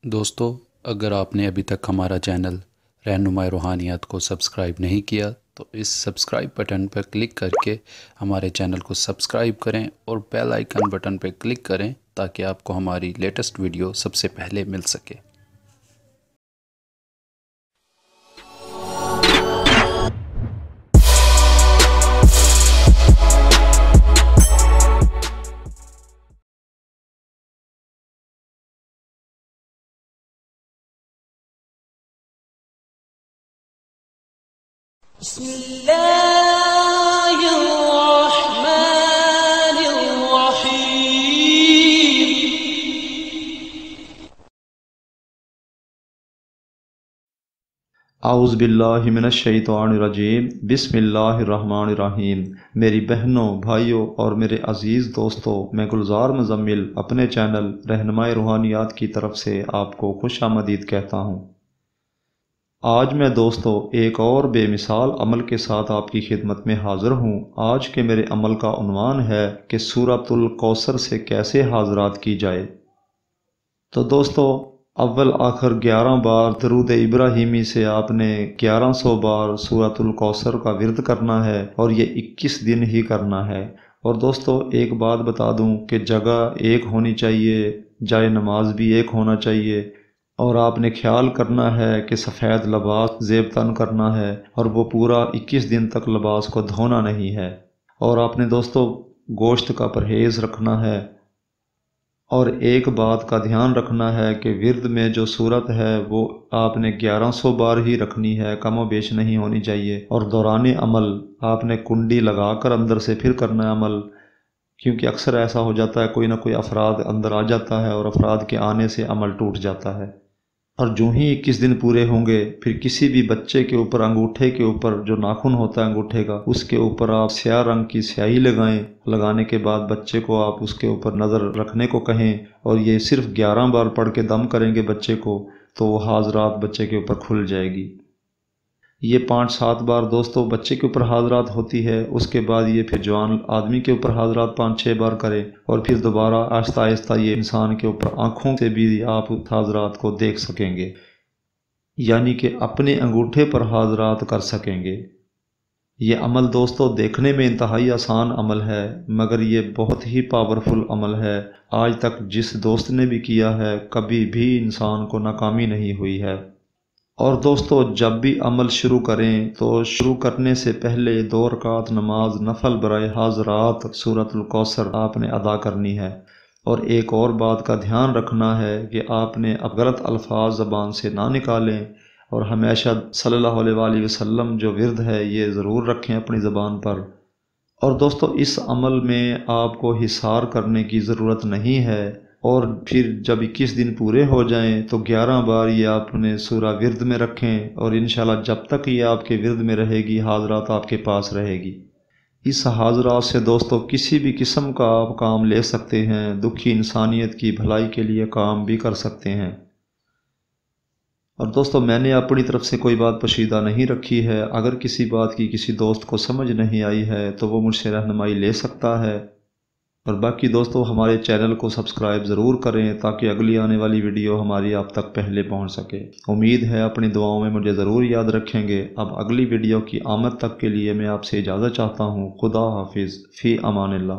दोस्तों, अगर आपने अभी तक हमारा चैनल रहनुमा-ए-रूहानियात को सब्सक्राइब नहीं किया तो इस सब्सक्राइब बटन पर क्लिक करके हमारे चैनल को सब्सक्राइब करें और बेल आइकन बटन पर क्लिक करें ताकि आपको हमारी लेटेस्ट वीडियो सबसे पहले मिल सके। आउज़ु बिल्लाहि मिनश शैतानिर रजीम। बिस्मिल्लाहिर्रहमानिर्रहीम। मेरी बहनों, भाइयों और मेरे अज़ीज़ दोस्तों, मैं गुलजार मुज़म्मिल अपने चैनल रहनुमा-ए-रूहानियात की तरफ से आपको खुश आमदीद कहता हूँ। आज मैं दोस्तों एक और बेमिसाल अमल के साथ आपकी खिदमत में हाज़िर हूँ। आज के मेरे अमल का उन्वान है कि सूरतुल कौसर से कैसे हाज़रात की जाए। तो दोस्तों, अव्वल आखिर 11 बार दरूद इब्राहिमी से आपने 1100 बार सूरतुल कौसर का विर्द करना है और ये 21 दिन ही करना है। और दोस्तों एक बात बता दूं कि जगह एक होनी चाहिए, जाए नमाज भी एक होना चाहिए और आपने ख्याल करना है कि सफ़ेद लिबास ज़ेब तन करना है और वो पूरा 21 दिन तक लिबास को धोना नहीं है। और आपने दोस्तों गोश्त का परहेज़ रखना है। और एक बात का ध्यान रखना है कि विर्द में जो सूरत है वो आपने 1100 बार ही रखनी है, कम व बेश नहीं होनी चाहिए। और दौरान अमल आपने कुंडी लगाकर अंदर से फिर करना है अमल, क्योंकि अक्सर ऐसा हो जाता है कोई ना कोई अफराद अंदर आ जाता है और अफराद के आने से अमल टूट जाता है। और जो ही 21 दिन पूरे होंगे फिर किसी भी बच्चे के ऊपर, अंगूठे के ऊपर जो नाखून होता है अंगूठे का, उसके ऊपर आप स्याह रंग की स्याही लगाएं। लगाने के बाद बच्चे को आप उसके ऊपर नज़र रखने को कहें और ये सिर्फ 11 बार पढ़ के दम करेंगे बच्चे को तो वो हाज़रात बच्चे के ऊपर खुल जाएगी। ये 5-7 बार दोस्तों बच्चे के ऊपर हाज़रात होती है। उसके बाद ये फिर जवान आदमी के ऊपर हाज़रात 5-6 बार करे और फिर दोबारा आहिस्ता आहिस्ता ये इंसान के ऊपर आँखों से भी आप हाज़रात को देख सकेंगे, यानी कि अपने अंगूठे पर हाज़रात कर सकेंगे। ये अमल दोस्तों देखने में इंतहाई आसान अमल है मगर ये बहुत ही पावरफुल अमल है। आज तक जिस दोस्त ने भी किया है कभी भी इंसान को नाकामी नहीं हुई है। और दोस्तों जब भी अमल शुरू करें तो शुरू करने से पहले 2 रकात नमाज नफल बराए हाज़रात सूरतुल कौसर आपने अदा करनी है। और एक और बात का ध्यान रखना है कि आपने अब गलत अल्फाज ज़बान से ना निकालें और हमेशा सल्लल्लाहु अलैहि वसल्लम जो विर्द है ये ज़रूर रखें अपनी ज़बान पर। और दोस्तों इस अमल में आपको हिसार करने की ज़रूरत नहीं है। और फिर जब 21 दिन पूरे हो जाएं तो 11 बार ये आपने सूरा विर्द में रखें और इंशाल्लाह जब तक ये आपके विर्द में रहेगी हाज़रात आपके पास रहेगी। इस हाज़रात से दोस्तों किसी भी किस्म का आप काम ले सकते हैं, दुखी इंसानियत की भलाई के लिए काम भी कर सकते हैं। और दोस्तों मैंने अपनी तरफ से कोई बात पोशीदा नहीं रखी है। अगर किसी बात की किसी दोस्त को समझ नहीं आई है तो वो मुझसे रहनुमाई ले सकता है। और बाकी दोस्तों हमारे चैनल को सब्सक्राइब ज़रूर करें ताकि अगली आने वाली वीडियो हमारी आप तक पहले पहुंच सके। उम्मीद है अपनी दुआओं में मुझे ज़रूर याद रखेंगे। अब अगली वीडियो की आमद तक के लिए मैं आपसे इजाज़त चाहता हूँ। खुदा हाफिज़, फ़ी अमानिल्लाह।